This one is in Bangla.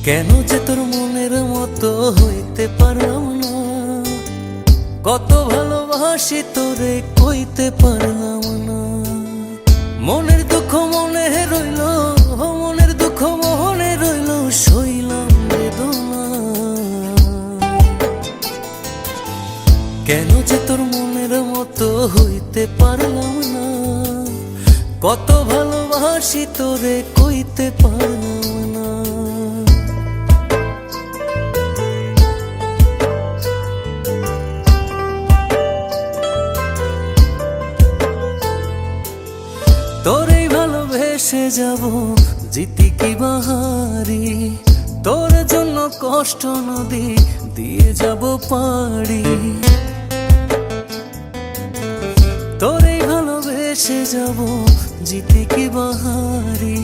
কেন যে তোর মনের মতো হইতে পারলাম না, কত ভালোবাসি তোরে কইতে পারলাম না। মনের দুঃখ মনে রইল, মনের দুঃখ মনে রইল, সইলাম বেদনা। কেন যে তোর মনের মতো হইতে পারলাম না, কত ভালোবাসি তোরে কইতে পারলাম না। তোরেই ভালোবেসে যাব জিতি কি বাহারি, তোর জন্য কষ্ট নদী দিয়ে যাব পাড়ি। তোরেই ভালোবেসে যাব জিতি কি বাহারি।